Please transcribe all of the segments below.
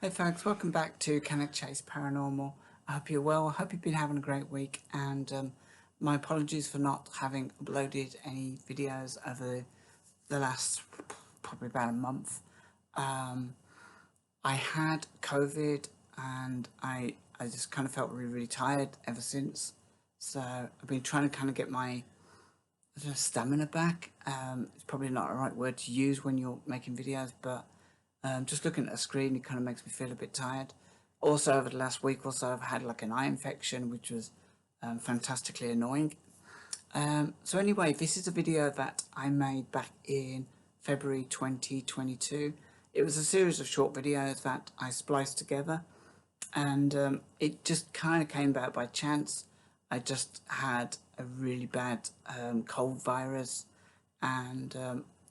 Hey folks, welcome back to Cannock Chase Paranormal. I hope you're well. I hope you've been having a great week, and my apologies for not having uploaded any videos over the last probably about a month. I had COVID and I just kind of felt really tired ever since. So I've been trying to kind of get my stamina back. It's probably not the right word to use when you're making videos, but just looking at a screen, it kind of makes me feel a bit tired. Also, over the last week or so, I've had like an eye infection, which was fantastically annoying. So anyway, this is a video that I made back in February 2022. It was a series of short videos that I spliced together, and it just kind of came about by chance. I just had a really bad cold virus, and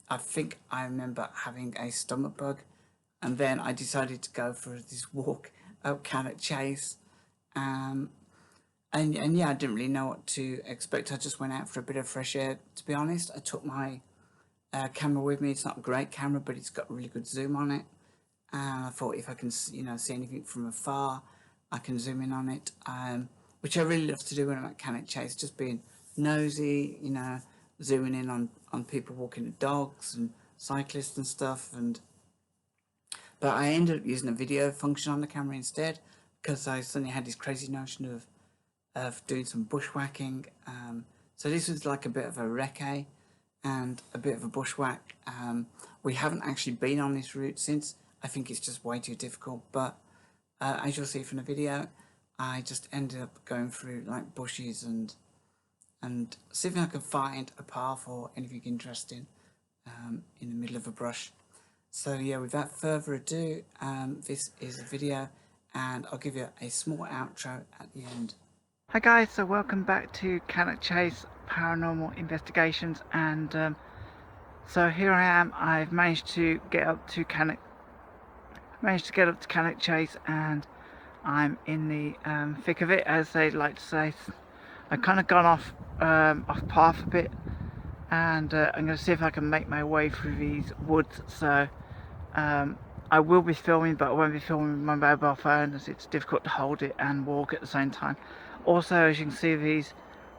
I think I remember having a stomach bug. And then I decided to go for this walk up Cannock Chase. And yeah, I didn't really know what to expect. I just went out for a bit of fresh air, to be honest. I took my camera with me. It's not a great camera, but it's got really good zoom on it. And I thought if I can, see anything from afar, I can zoom in on it. Which I really love to do when I'm at Cannock Chase, just being nosy, zooming in on people walking the dogs and cyclists and stuff. But I ended up using a video function on the camera instead, because I suddenly had this crazy notion of doing some bushwhacking. So this was like a bit of a recce and a bit of a bushwhack. We haven't actually been on this route since. I think it's just way too difficult. But as you'll see from the video, I just ended up going through like bushes and see if I can find a path or anything interesting in the middle of a brush. So yeah, without further ado, this is a video and I'll give you a small outro at the end. Hi guys, so welcome back to Cannock Chase Paranormal Investigations, and so here I am. I've managed to get up to Cannock Chase, and I'm in the thick of it, as they like to say. I've kind of gone off path a bit, and I'm going to see if I can make my way through these woods. So I will be filming, but I won't be filming with my mobile phone, as it's difficult to hold it and walk at the same time. Also, as you can see, these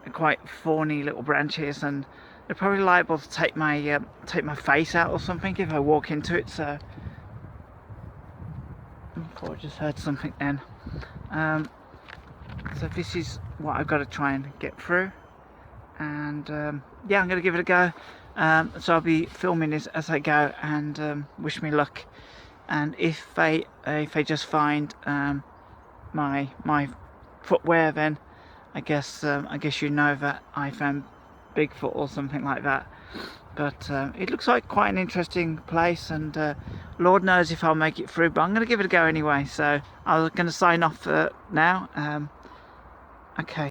are quite thorny little branches, and they're probably liable to take my face out or something if I walk into it. So I thought I just heard something then. So this is what I've got to try and get through, and yeah, I'm going to give it a go. So I'll be filming this as I go, and wish me luck. And if they just find my footwear, then I guess you know that I found Bigfoot or something like that. But it looks like quite an interesting place, and Lord knows if I'll make it through. But I'm going to give it a go anyway. So I'm going to sign off now. Okay.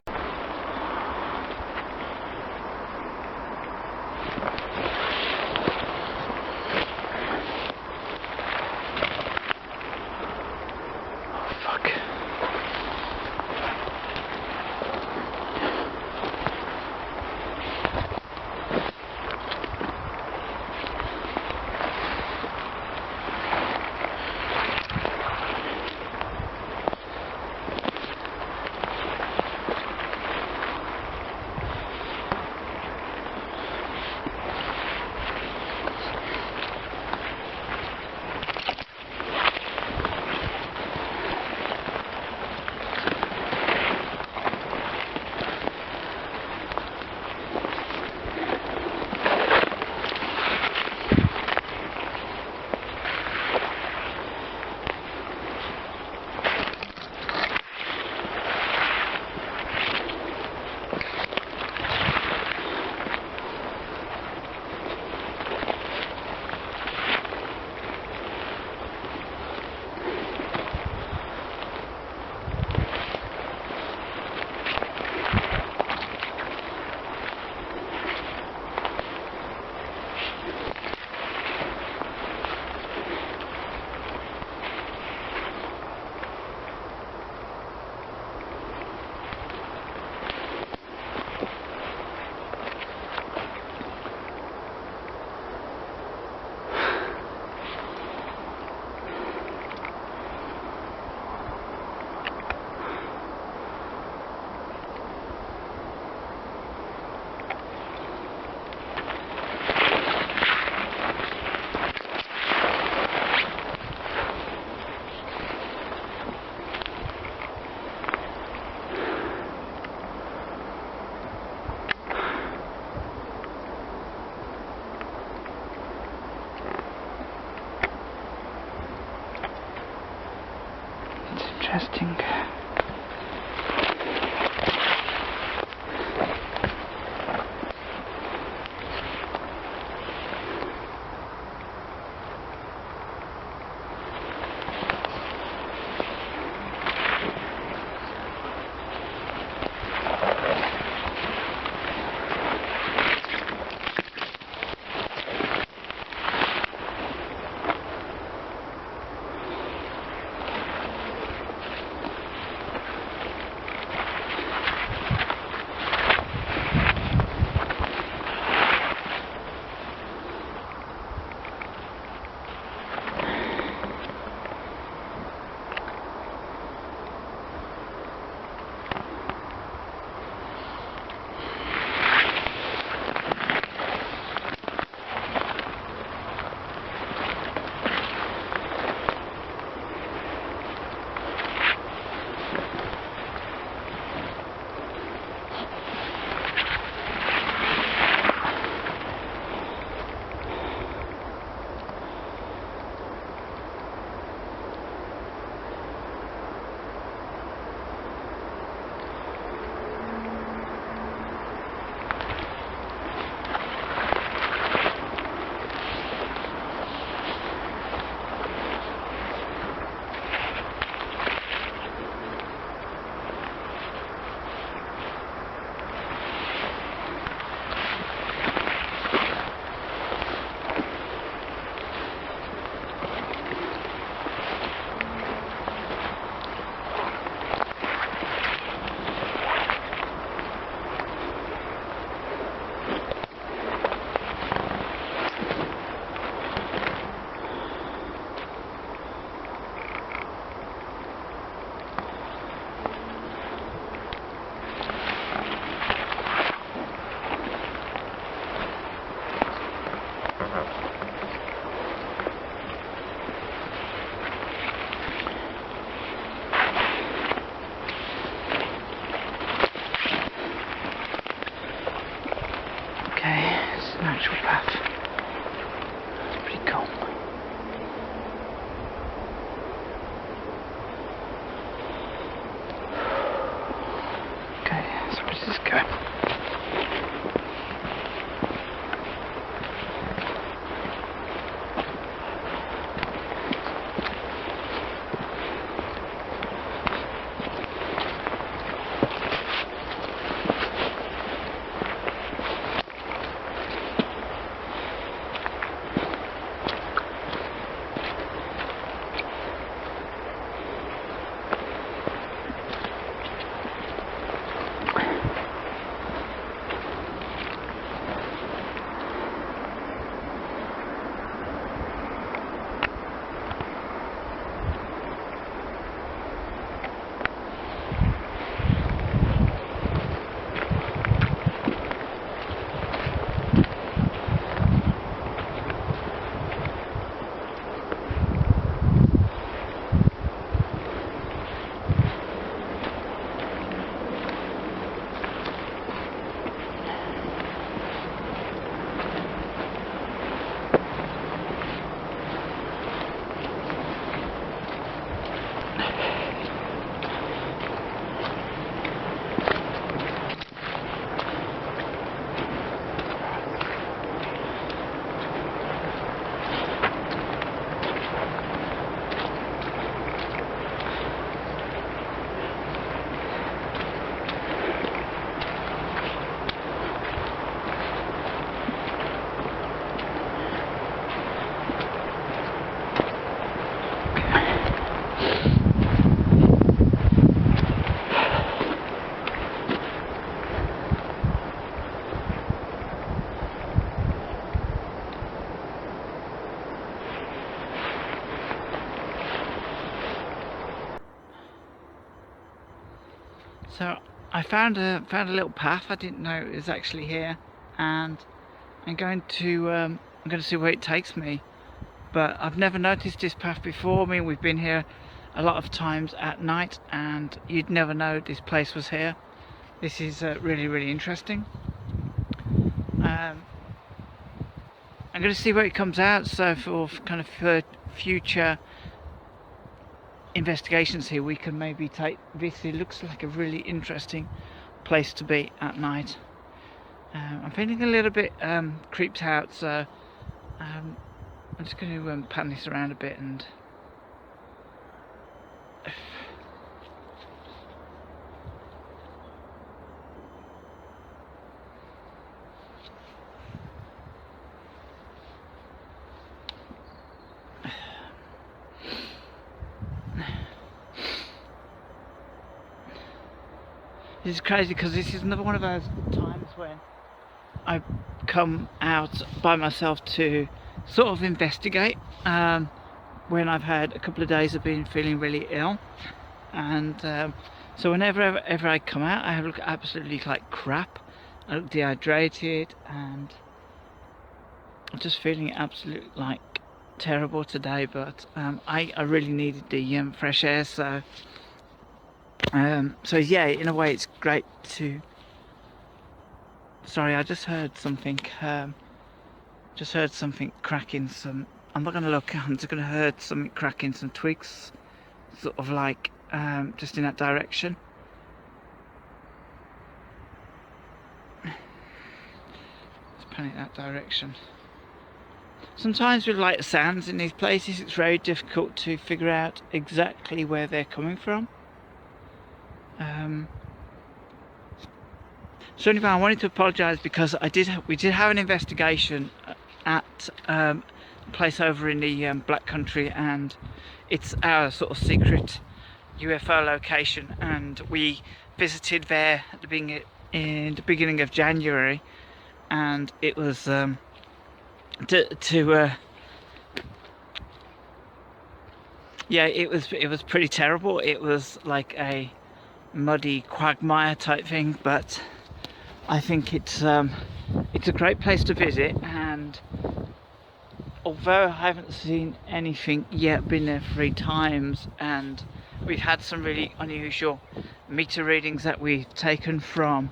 interesting. Natural path. It's pretty cool. Okay, so where does this go? So I found a little path. I didn't know it was actually here, and I'm going to see where it takes me. But I've never noticed this path before. I mean, we've been here a lot of times at night, and you'd never know this place was here. This is really interesting. I'm going to see where it comes out. So for kind of future investigations here, we can maybe take this. It looks like a really interesting place to be at night. I'm feeling a little bit creeped out, so I'm just going to pan this around a bit and this is crazy because this is another one of those times when I come out by myself to sort of investigate when I've had a couple of days of being feeling really ill, and so whenever I come out, I look absolutely like crap. I look dehydrated and I'm just feeling absolutely like terrible today, but I really needed the fresh air, so yeah, in a way it's great to... Sorry, I just heard something cracking some... I'm not going to look, I'm just going to heard something cracking some twigs, sort of like just in that direction. Let's pan it that direction. Sometimes with light sounds in these places, it's very difficult to figure out exactly where they're coming from. So anyway, I wanted to apologise because we did have an investigation at a place over in the Black Country, and it's our sort of secret UFO location, and we visited there at in the beginning of January, and it was yeah, it was pretty terrible. It was like a muddy quagmire type thing, but I think it's a great place to visit, and although I haven't seen anything yet, been there 3 times, and we've had some really unusual meter readings that we've taken from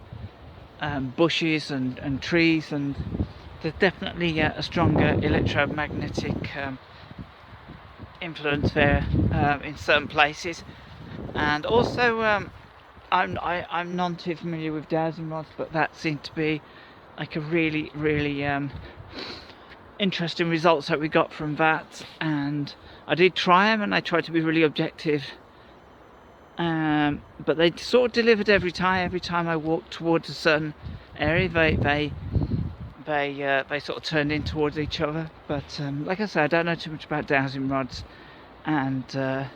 bushes and trees, and there's definitely a stronger electromagnetic influence there in certain places. And also I'm none too familiar with dowsing rods, but that seemed to be like a really interesting results that we got from that. And I did try them, and I tried to be really objective, but they sort of delivered every time. Every time I walked towards a certain area, they sort of turned in towards each other. But like I said, I don't know too much about dowsing rods, and yeah,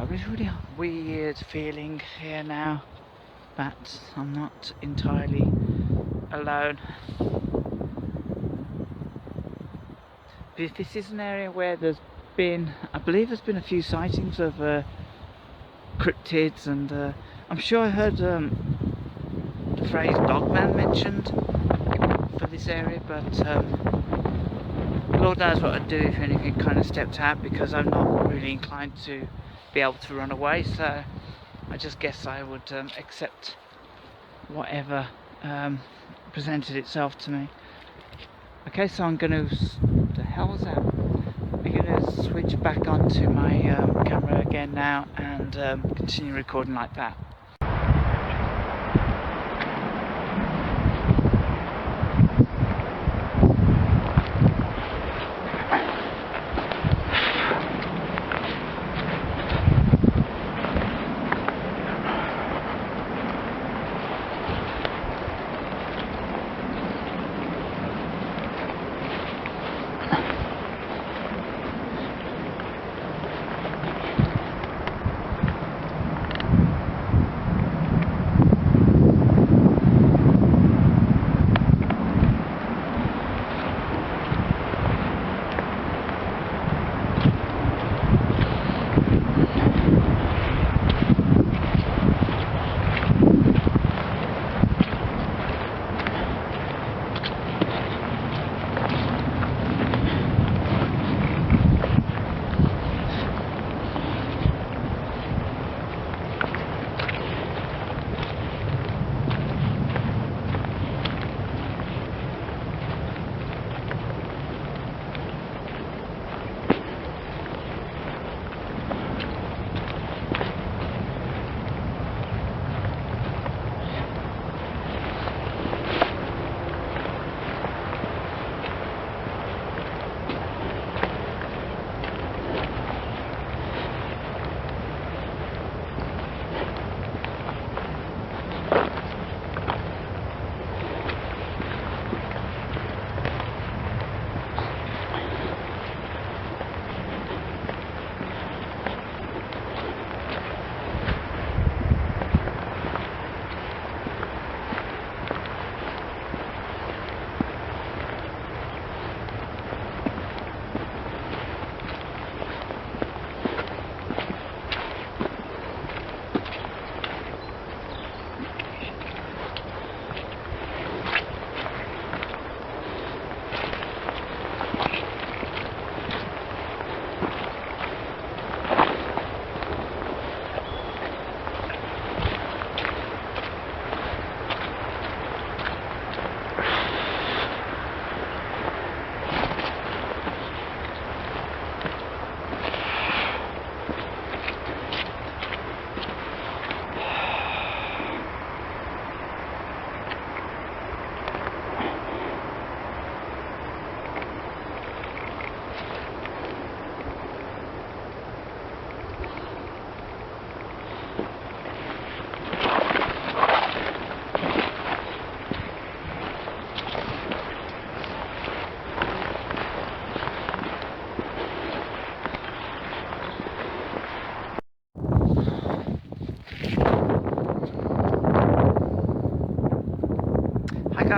it was really weird feeling here now that I'm not entirely alone. This is an area where I believe there's been a few sightings of cryptids, and I'm sure I heard the phrase dogman mentioned for this area, but Lord knows what I'd do if anything kind of stepped out, because I'm not really inclined to be able to run away, so I just guess I would accept whatever presented itself to me. Okay, so I'm going to... the hell was that? I'm going to switch back onto my camera again now and continue recording like that.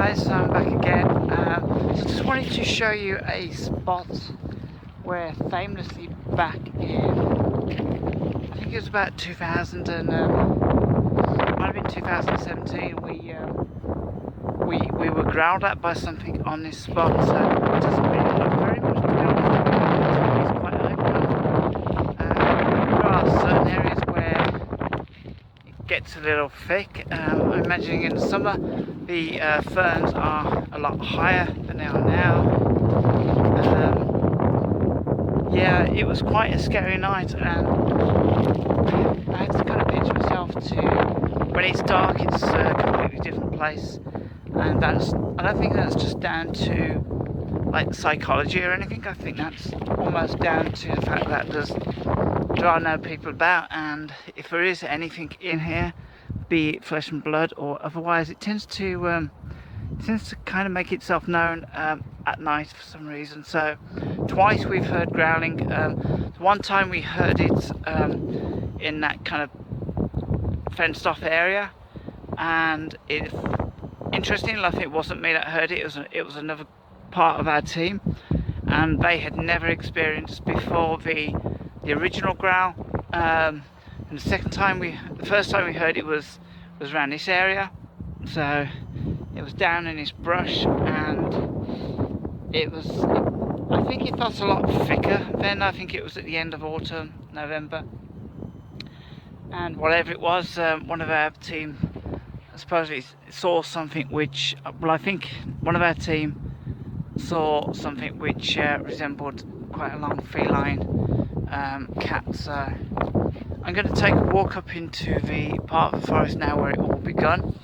guys, I'm back again. So just wanted to show you a spot where famously back in, I think it was about 2000 and might have been 2017, we were growled at by something on this spot. So it doesn't really look very much to be honest. It's quite open. There are certain areas where it gets a little thick. I'm imagining in the summer the ferns are a lot higher than they are now. Yeah, it was quite a scary night, and I had to kind of pitch myself to, when it's dark it's a completely different place, and I don't think that's just down to like psychology or anything. I think that's almost down to the fact that there are no people about, and if there is anything in here, be it flesh and blood or otherwise, it tends to kind of make itself known at night for some reason. So twice we've heard growling. One time we heard it in that kind of fenced off area, and interestingly enough, it wasn't me that heard it. It was another part of our team, and they had never experienced before the original growl. And the first time we heard it was around this area. So it was down in this brush, and I think it felt a lot thicker then. I think it was at the end of autumn, November, and whatever it was, one of our team supposedly saw something which, well, I think one of our team saw something which resembled quite a long feline cat. So I'm going to take a walk up into the part of the forest now where it all begun.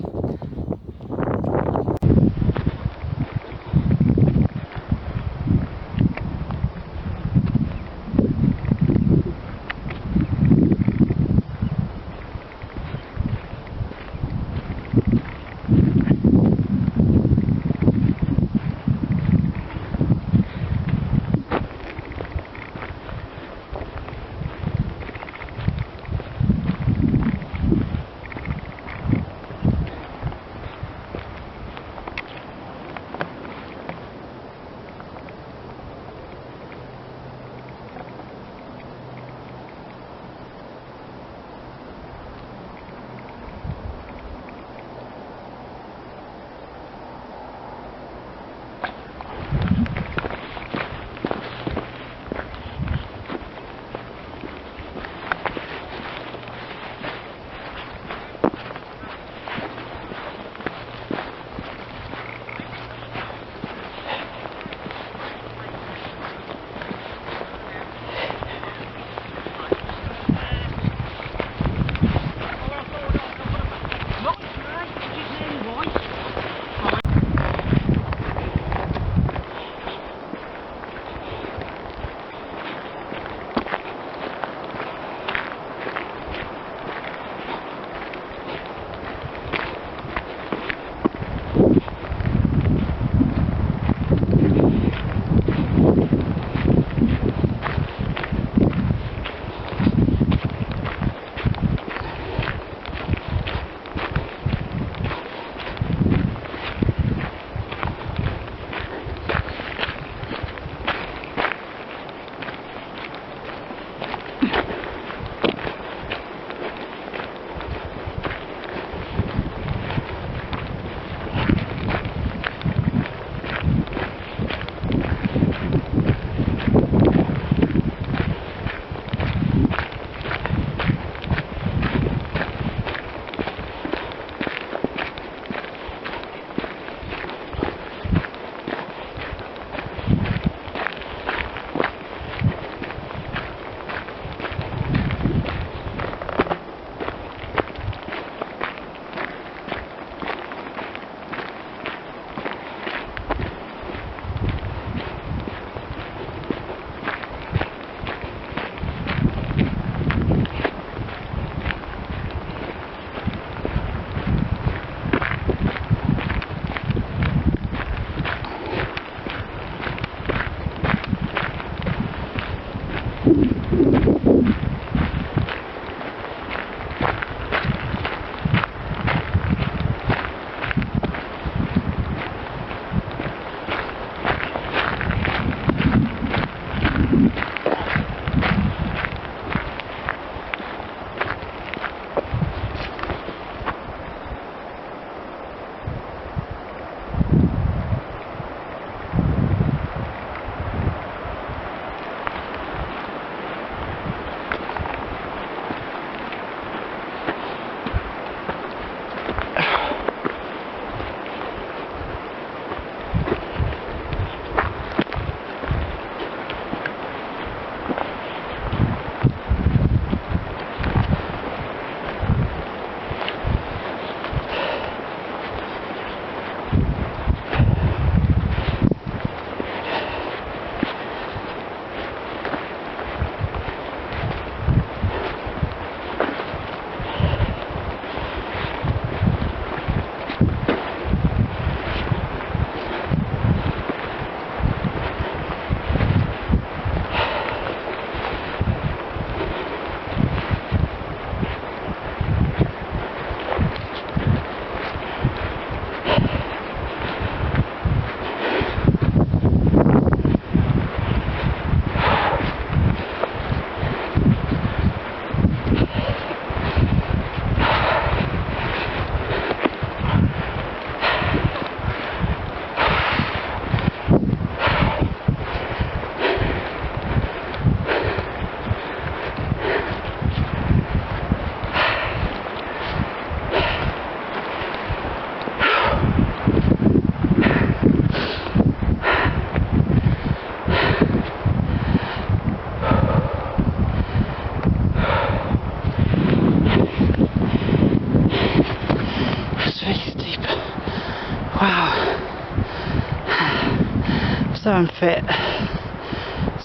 unfit.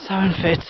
So unfit.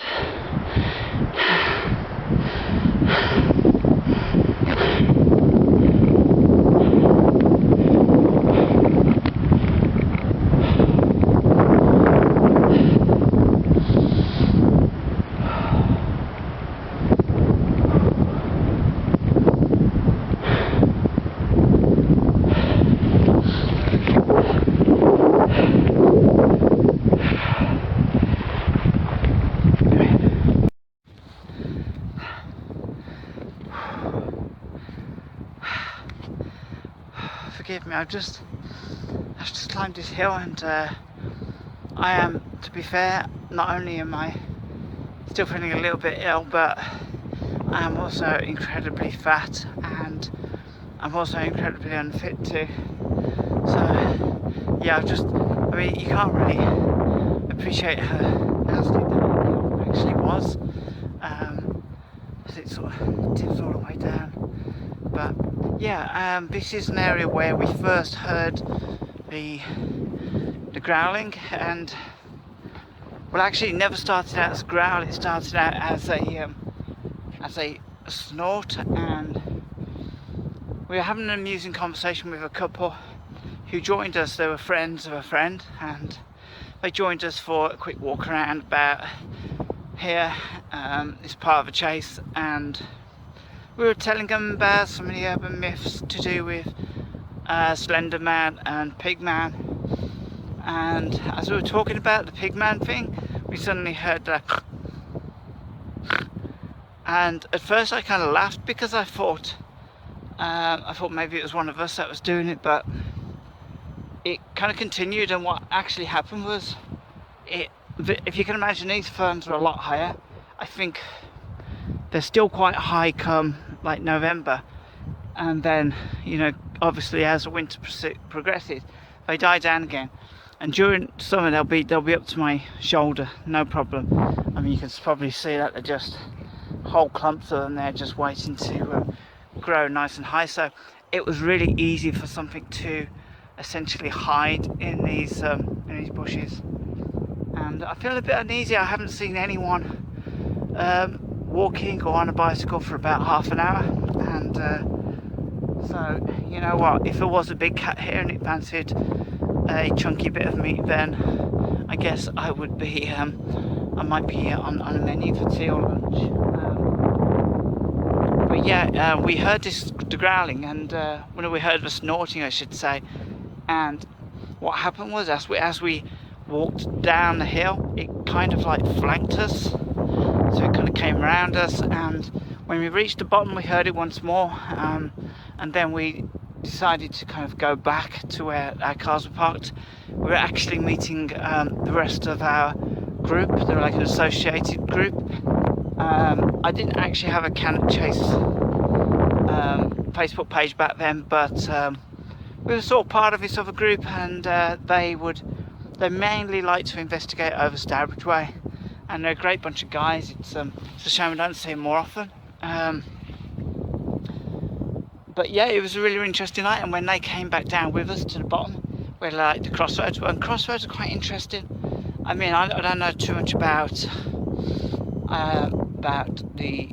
Forgive me, I've just climbed this hill, and I am, to be fair, not only am I still feeling a little bit ill, but I am also incredibly fat, and I'm also incredibly unfit too. So yeah, I mean, you can't really appreciate how nasty the hill actually was, as it sort of tips all the way down. But yeah, this is an area where we first heard the growling, and well, actually, it never started out as a growl. It started out as a snort, and we were having an amusing conversation with a couple who joined us. They were friends of a friend, and they joined us for a quick walk around about here. It's part of a chase, and we were telling them about some of the urban myths to do with Slender Man and Pig Man. And as we were talking about the Pig Man thing, we suddenly heard that. And at first I kind of laughed, because I thought maybe it was one of us that was doing it, but it kind of continued. And what actually happened was, if you can imagine, these firms are a lot higher. I think they're still quite high come like November, and then, you know, obviously as the winter progresses, they die down again. And during summer they'll be up to my shoulder, no problem. I mean, you can probably see that they're just whole clumps of them there, just waiting to grow nice and high. So it was really easy for something to essentially hide in these bushes. And I feel a bit uneasy. I haven't seen anyone walking or on a bicycle for about half an hour, and so, you know what, if there was a big cat here and it fancied a chunky bit of meat, then I guess I would be I might be on a menu for tea or lunch. But yeah, we heard the growling, and when we heard the snorting, I should say. And what happened was, as we walked down the hill, it kind of like flanked us, so it kind of came around us, and when we reached the bottom we heard it once more, and then we decided to kind of go back to where our cars were parked. We were actually meeting the rest of our group. They were like an associated group. I didn't actually have a Cannock Chase Facebook page back then, but we were sort of part of this other group, and they mainly like to investigate over Stourbridge Way, and they're a great bunch of guys. It's a shame we don't see them more often. But yeah, it was a really interesting night, and when they came back down with us to the bottom, where like the crossroads were, and crossroads are quite interesting. I mean, I don't know too much about the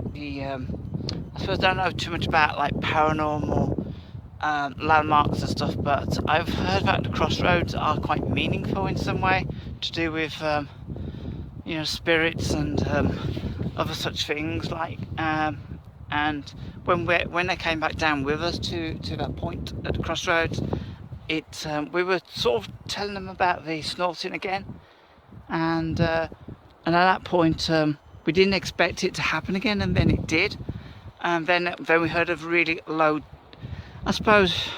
I suppose I don't know too much about like paranormal landmarks and stuff, but I've heard that the crossroads are quite meaningful in some way, to do with you know, spirits and other such things, like and when they came back down with us to that point at the crossroads, we were sort of telling them about the snorting again, and at that point we didn't expect it to happen again, and then it did. And then we heard a really low, I suppose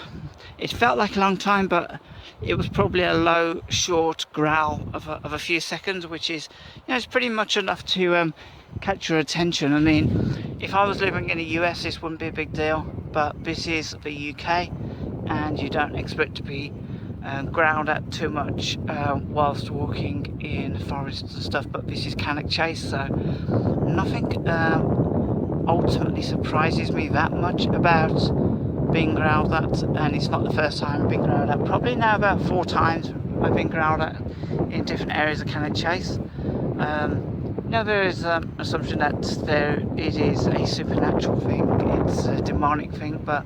it felt like a long time, but it was probably a low, short growl of a few seconds, which is, you know, it's pretty much enough to catch your attention. I mean, if I was living in the US, this wouldn't be a big deal, but this is the UK, and you don't expect to be growled at too much whilst walking in forests and stuff. But this is Cannock Chase, so nothing ultimately surprises me that much about being growled at, and it's not the first time I've been growled at. Probably now about 4 times I've been growled at in different areas of Cannock Chase. Now there is assumption that it is a supernatural thing, it's a demonic thing, but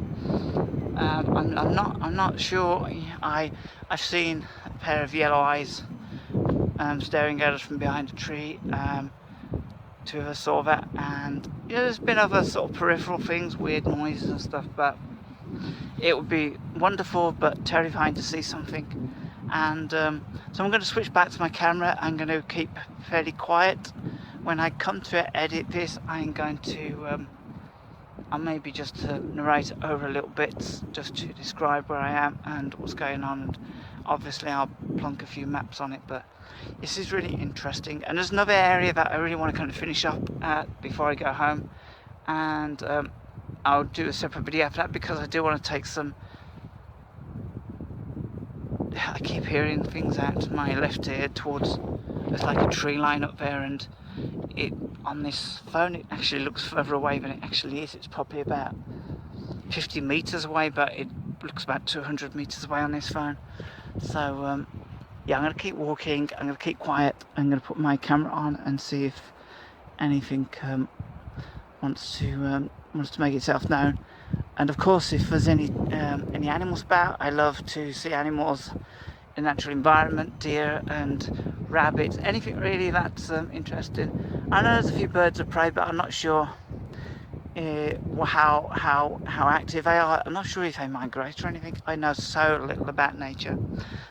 I'm not sure. I've seen a pair of yellow eyes staring at us from behind a tree. Two of us saw that, and there's been other sort of peripheral things, weird noises and stuff, but it would be wonderful but terrifying to see something. And so I'm going to switch back to my camera. I'm going to keep fairly quiet. When I come to edit this, I'm going to I'll maybe just narrate over a little bit just to describe where I am and what's going on, and obviously I'll plonk a few maps on it. But this is really interesting, and there's another area that I really want to kind of finish up at before I go home, and I'll do a separate video for that, because I do want to take some. I keep hearing things out to my left ear towards, there's like a tree line up there, and it on this phone it actually looks further away than it actually is. It's probably about 50 meters away, but it looks about 200 meters away on this phone. So yeah, I'm going to keep walking, I'm going to keep quiet, I'm going to put my camera on and see if anything wants to make itself known. And of course, if there's any animals about, I love to see animals in natural environment, deer and rabbits, anything really that's interesting. I know there's a few birds of prey, but I'm not sure how active they are. I'm not sure if they migrate or anything. I know so little about nature.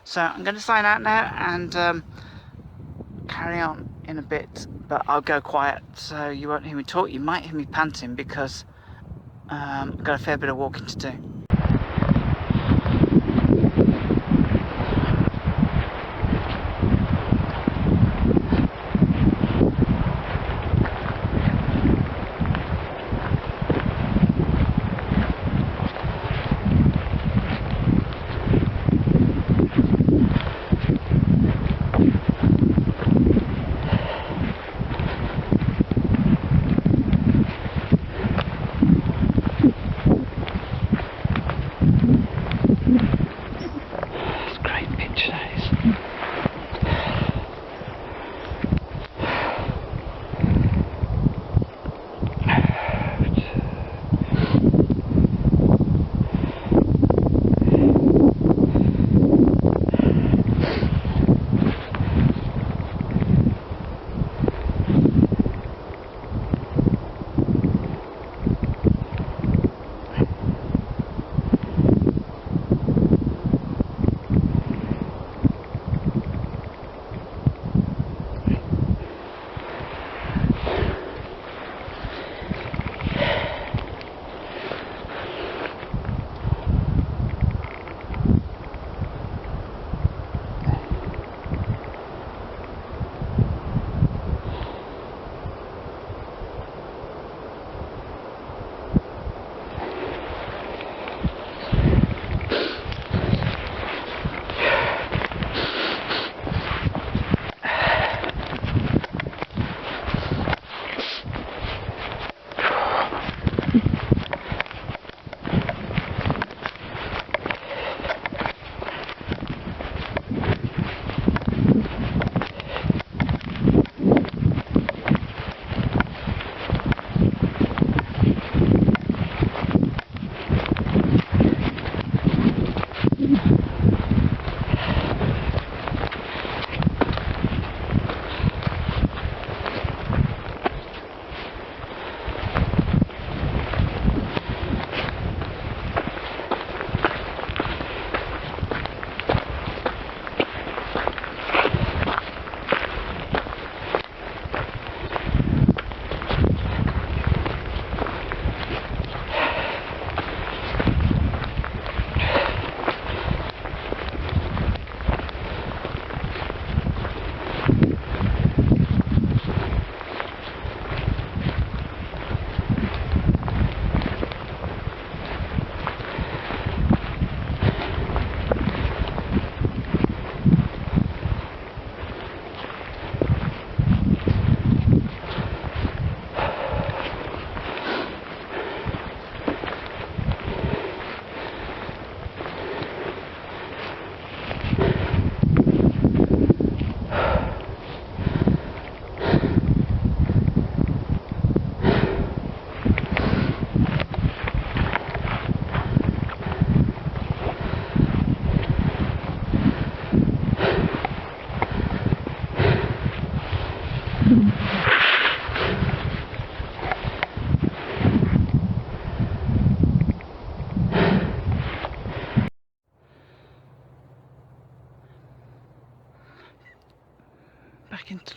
So I'm going to sign out now and carry on in a bit, but I'll go quiet so you won't hear me talk. You might hear me panting because I've got a fair bit of walking to do.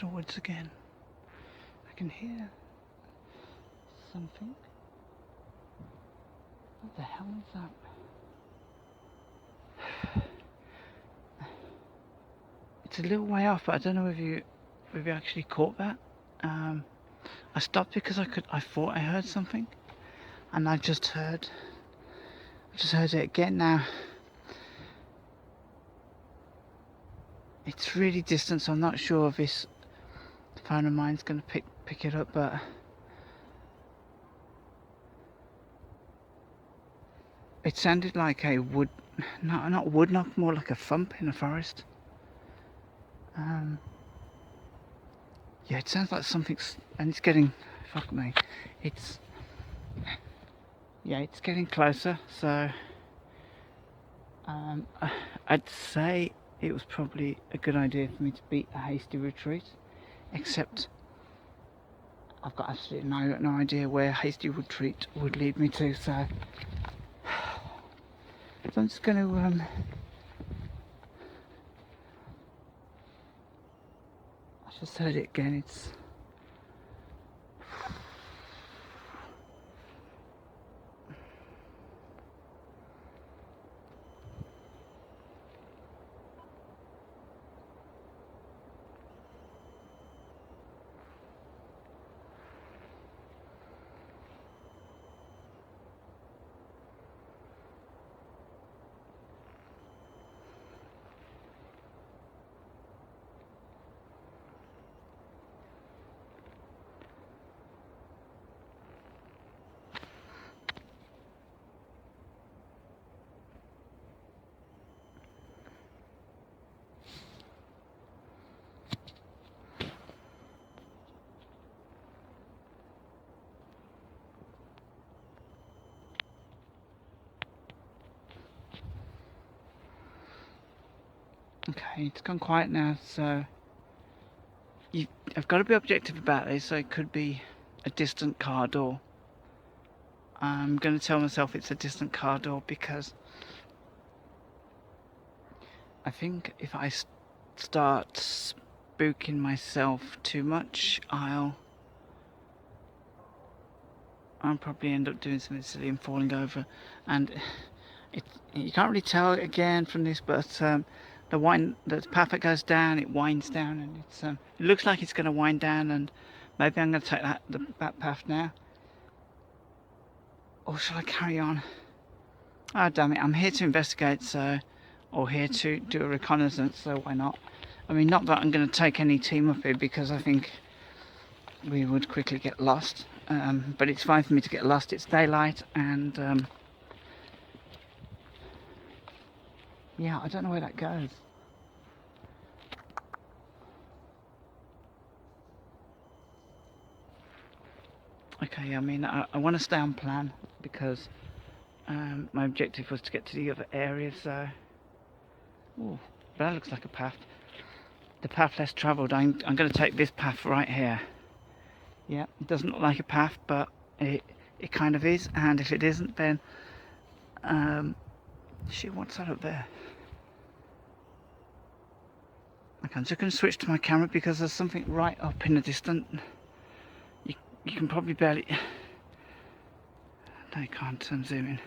the woods again. I can hear something. What the hell is that? It's a little way off, but I don't know if you actually caught that. I stopped because I thought I heard something, and I just heard it again now. It's really distant, so I'm not sure if this phone of mine's going to pick it up, but it sounded like a not wood knock, more like a thump in a forest. Yeah, it sounds like something's, and it's getting, fuck me, it's getting closer, so I'd say it was probably a good idea for me to beat a hasty retreat, except I've got absolutely no idea where hasty retreat would lead me to, so I'm just going to I just heard it again. It's okay, it's gone quiet now, so I've got to be objective about this, so it could be a distant car door. I'm going to tell myself it's a distant car door because I think if I start spooking myself too much, I'll probably end up doing something silly and falling over. And you can't really tell again from this, but the path that goes down, it winds down, and it looks like it's going to wind down, and maybe I'm going to take that path now. Or shall I carry on? Oh damn it, I'm here to investigate, or here to do a reconnaissance, so why not? I mean, not that I'm going to take any team up here, because I think we would quickly get lost, but it's fine for me to get lost. It's daylight, and yeah, I don't know where that goes. Okay, I mean, I want to stay on plan, because my objective was to get to the other area, so... Ooh, that looks like a path. The path less travelled, I'm going to take this path right here. Yeah, it doesn't look like a path, but it kind of is, and if it isn't, then... shit, what's that up there? Okay, I'm just going to switch to my camera, because there's something right up in the distance. You can probably barely... No, you can't zoom in.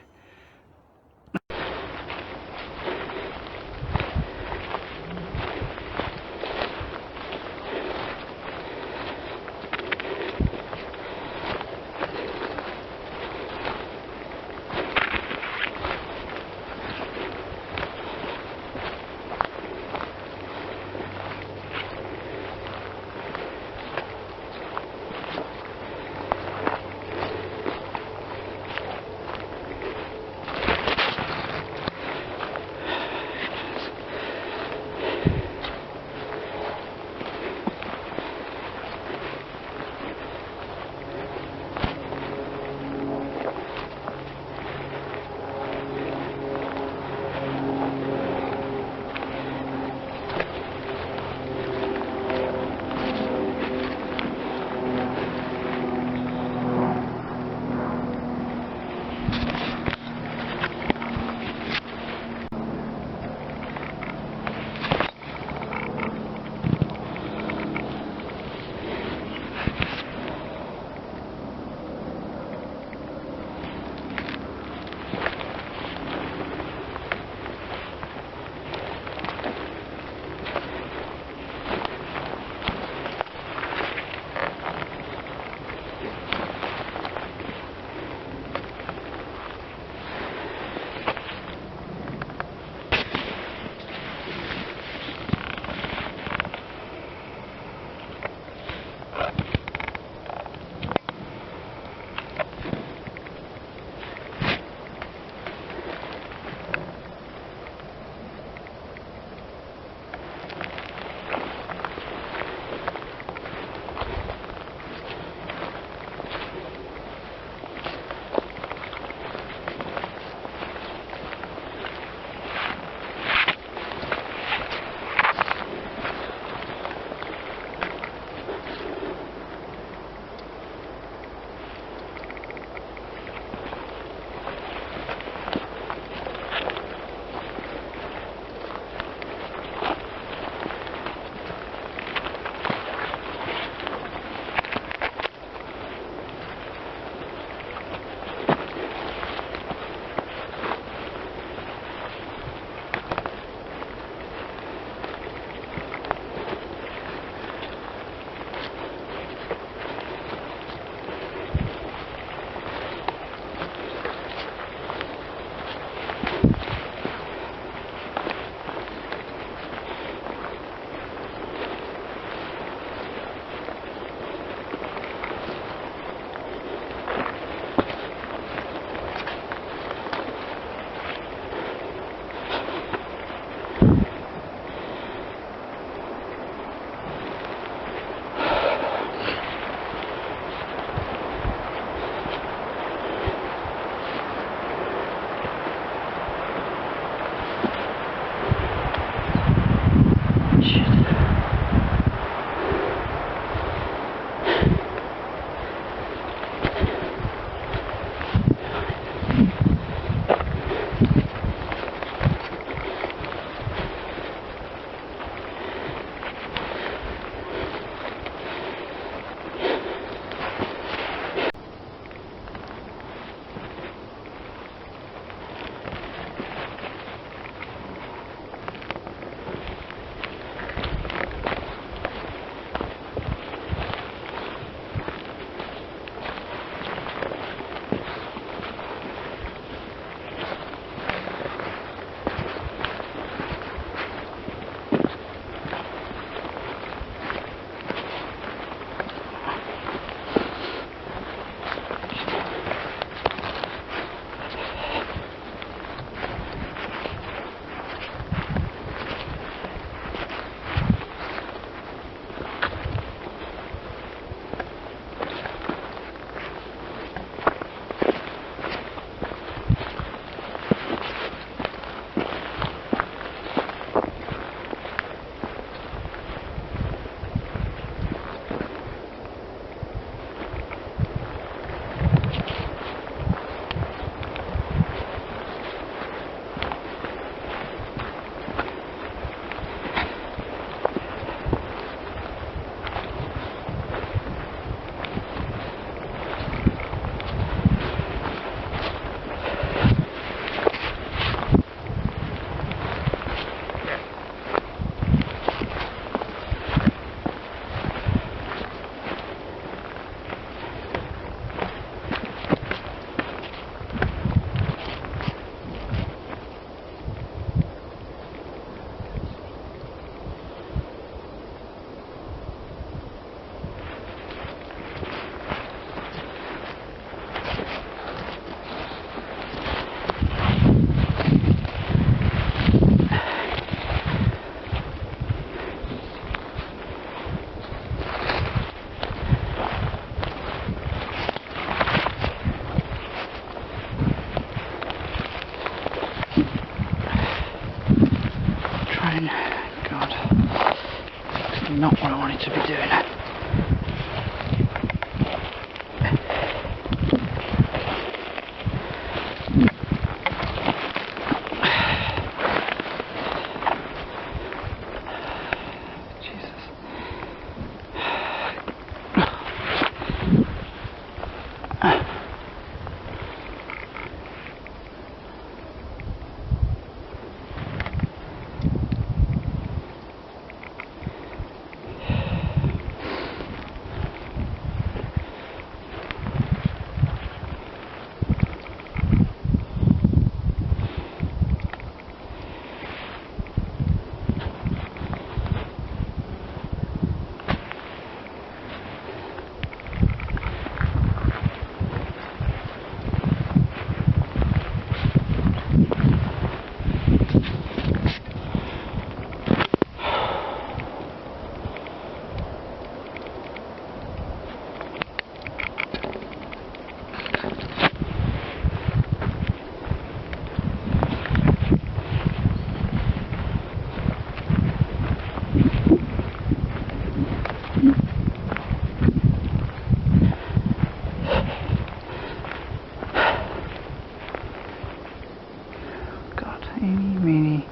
Eeny, meeny.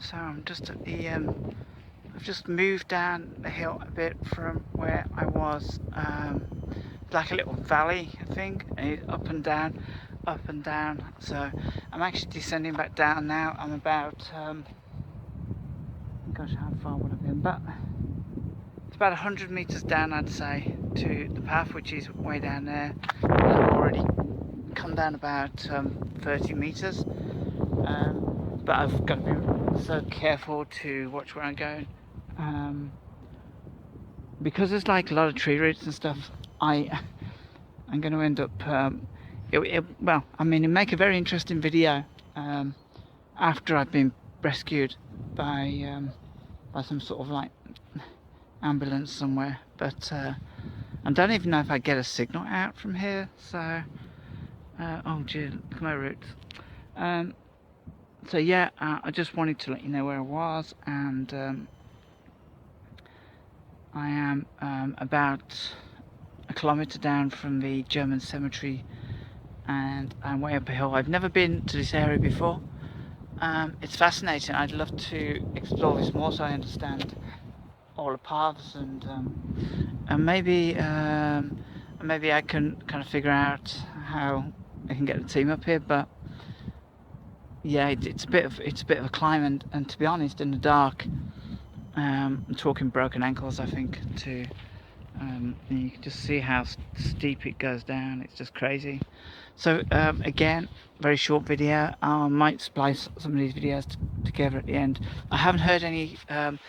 So I'm just at the I've just moved down the hill a bit from where I was, like a little valley I think, and it's up and down, up and down. So I'm actually descending back down now. I'm about gosh, how far would I have been? But it's about 100 meters down, I'd say, to the path, which is way down there. I've already come down about 30 meters, but I've got to be so careful to watch where I'm going, because there's like a lot of tree roots and stuff. I'm going to end up well, I mean, it'd make a very interesting video after I've been rescued by some sort of like ambulance somewhere, but I don't even know if I get a signal out from here. So oh gee, look at my roots. So yeah, I just wanted to let you know where I was, and I am about a kilometre down from the German cemetery, and I'm way up a hill. I've never been to this area before. It's fascinating. I'd love to explore this more so I understand all the paths, and maybe I can kind of figure out how I can get the team up here. But yeah, it's a bit of a climb, and to be honest, in the dark, I'm talking broken ankles, I think, to you can just see how steep it goes down. It's just crazy. So again, very short video. I might splice some of these videos together at the end. I haven't heard any of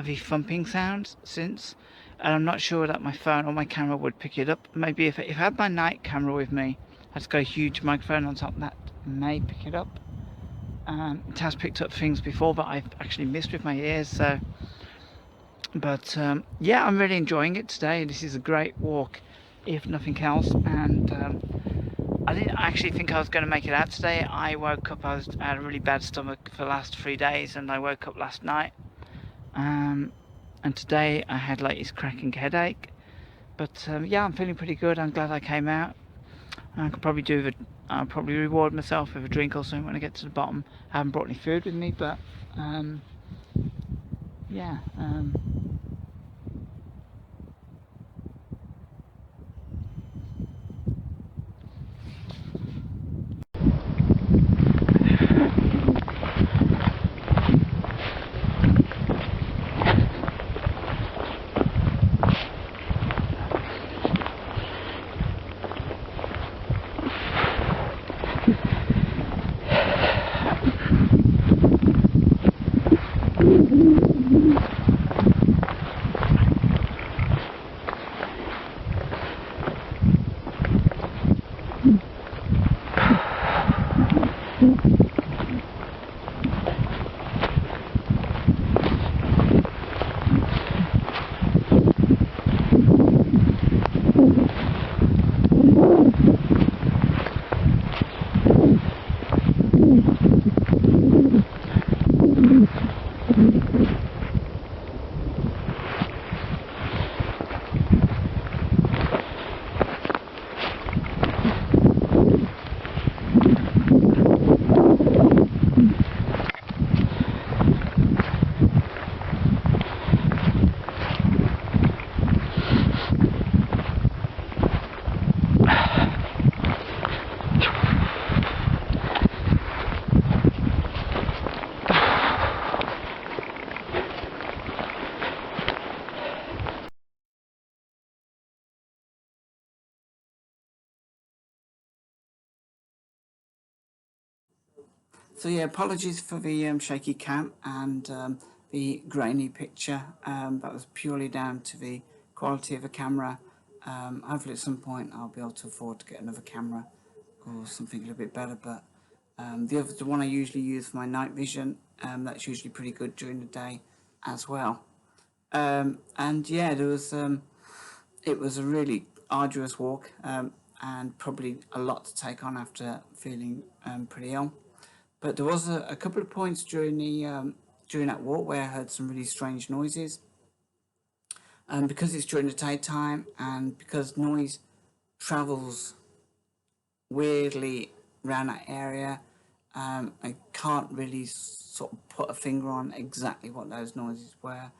the thumping sounds since, and I'm not sure that my phone or my camera would pick it up. Maybe if I had my night camera with me, I'd just got a huge microphone on top, that may pick it up. It has picked up things before that I've actually missed with my ears, so. But yeah, I'm really enjoying it today. This is a great walk, if nothing else. And I didn't actually think I was going to make it out today. I woke up, I had a really bad stomach for the last 3 days, and I woke up last night. And today I had like this cracking headache. But yeah, I'm feeling pretty good. I'm glad I came out. I could probably I'll probably reward myself with a drink or something when I get to the bottom. I haven't brought any food with me, but yeah. So yeah, apologies for the shaky cam and the grainy picture. That was purely down to the quality of the camera. Hopefully at some point I'll be able to afford to get another camera or something a little bit better. But the one I usually use for my night vision, that's usually pretty good during the day as well. And yeah, it was a really arduous walk and probably a lot to take on after feeling pretty ill. But there was a couple of points during during that walk where I heard some really strange noises. Because it's during the daytime and because noise travels weirdly around that area, I can't really sort of put a finger on exactly what those noises were.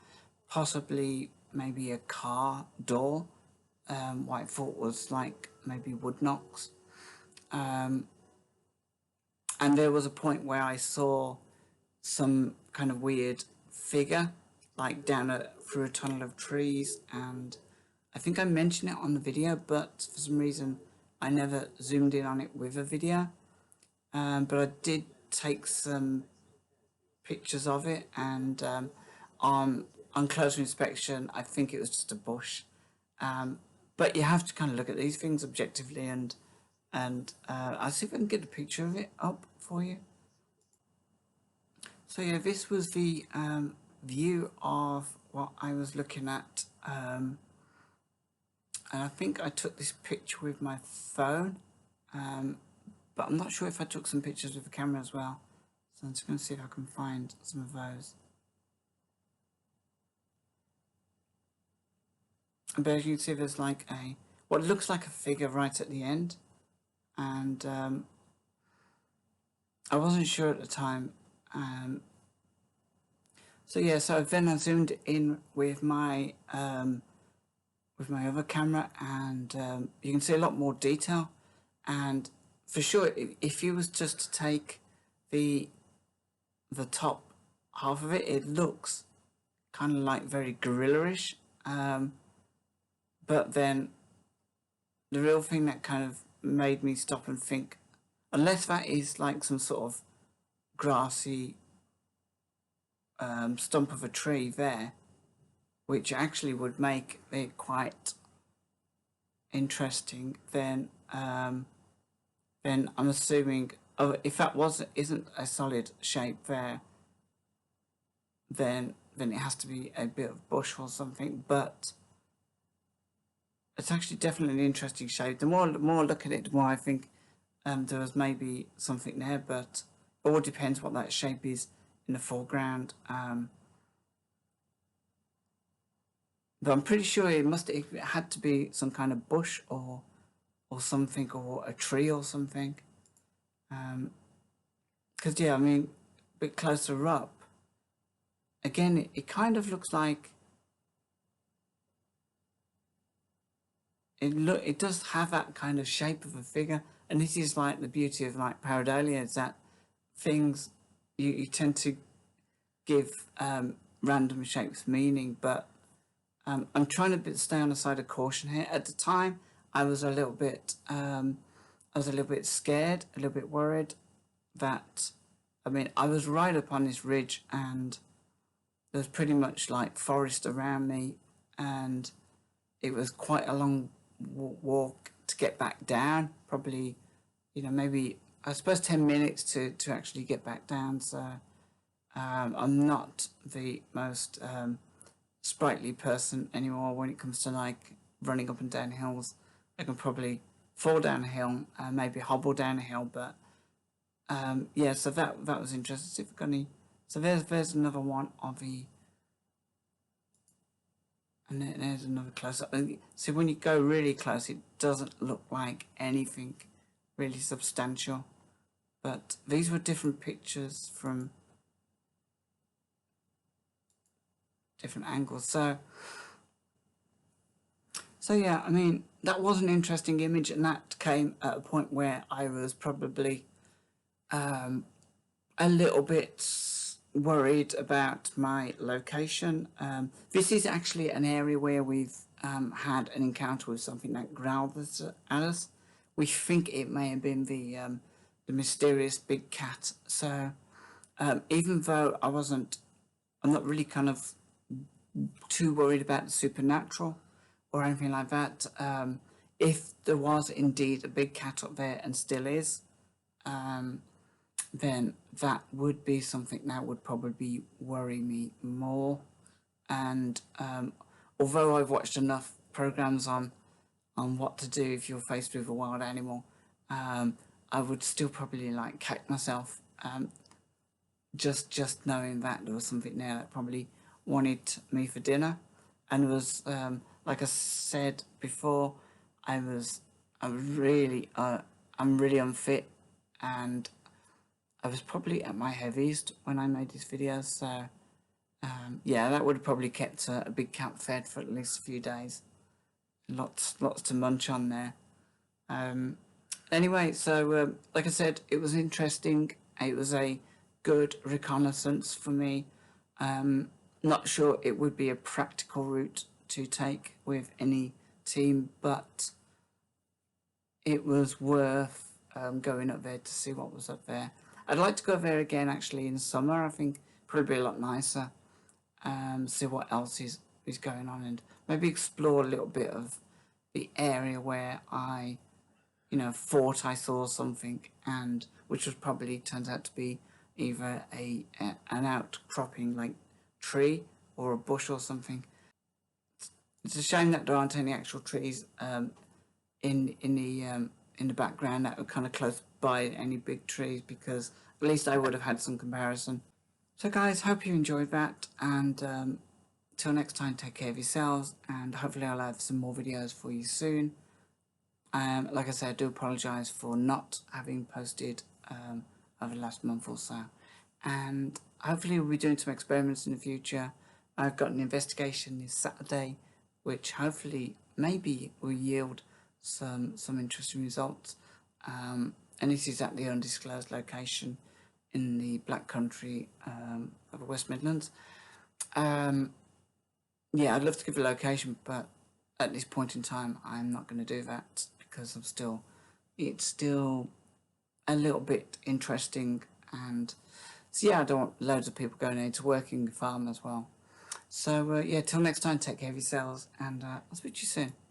Possibly maybe a car door, what I thought was like maybe wood knocks. And there was a point where I saw some kind of weird figure, like through a tunnel of trees, and I think I mentioned it on the video, but for some reason I never zoomed in on it with a video. But I did take some pictures of it, and on closer inspection, I think it was just a bush. But you have to kind of look at these things objectively, and I'll see if I can get a picture of it up for you. So yeah, this was the view of what I was looking at, and I think I took this picture with my phone, but I'm not sure if I took some pictures with the camera as well, so I'm just going to see if I can find some of those. But as you can see, there's like what looks like a figure right at the end, and I wasn't sure at the time. So yeah, so then I zoomed in with my other camera, and you can see a lot more detail. And for sure, if you was just to take the top half of it, it looks kind of like very gorilla-ish. But then the real thing that kind of made me stop and think, unless that is like some sort of grassy stump of a tree there, which actually would make it quite interesting, then I'm assuming if that isn't a solid shape there, then it has to be a bit of bush or something. But it's actually definitely an interesting shape. The more I look at it, the more I think there was maybe something there, but it all depends what that shape is in the foreground. But I'm pretty sure it had to be some kind of bush or something, or a tree or something. Because yeah, I mean, a bit closer up, again, it kind of looks like it does have that kind of shape of a figure, and this is like the beauty of like pareidolia, is that things you tend to give random shapes meaning, but I'm trying to stay on the side of caution here. At the time, I was a little bit scared, a little bit worried that, I mean, I was right up on this ridge and there's pretty much like forest around me, and it was quite a long walk to get back down. Probably, maybe I suppose 10 minutes to actually get back down. So I'm not the most sprightly person anymore when it comes to like running up and down hills. I can probably fall down a hill, maybe hobble down a hill, but yeah. So that was interesting. See if we've got any. So there's another one of the, and there's another close up. See, when you go really close, it doesn't look like anything really substantial. But these were different pictures from different angles. So yeah, I mean, that was an interesting image, and that came at a point where I was probably a little bit worried about my location. This is actually an area where we've had an encounter with something that growled at us. We think it may have been the mysterious big cat. So even though I'm not really kind of too worried about the supernatural or anything like that. If there was indeed a big cat up there, and still is, then that would be something that would probably worry me more. And although I've watched enough programs on what to do if you're faced with a wild animal, I would still probably like kick myself, just knowing that there was something there that probably wanted me for dinner. And was like I said before, I'm really unfit, and I was probably at my heaviest when I made this video. So yeah, that would have probably kept a big cat fed for at least a few days. Lots to munch on there. Anyway, so like I said, it was interesting. It was a good reconnaissance for me. Not sure it would be a practical route to take with any team, but it was worth going up there to see what was up there. I'd like to go there again actually in summer. I think probably be a lot nicer. See what else is going on, and maybe explore a little bit of the area where I thought I saw something, and which was probably turns out to be either an outcropping like tree or a bush or something. It's a shame that there aren't any actual trees in the background that were kind of close by any big trees, because at least I would have had some comparison. So guys, hope you enjoyed that, and till next time, take care of yourselves, and hopefully I'll have some more videos for you soon. Like I said, I do apologise for not having posted over the last month or so, and hopefully we'll be doing some experiments in the future. I've got an investigation this Saturday, which hopefully maybe will yield some interesting results. And this is at the undisclosed location in the Black Country of the West Midlands. Yeah, I'd love to give a location, but at this point in time, I'm not going to do that because it's still a little bit interesting, and so yeah, I don't want loads of people going into working the farm as well. So yeah, till next time, take care of yourselves, and I'll speak to you soon.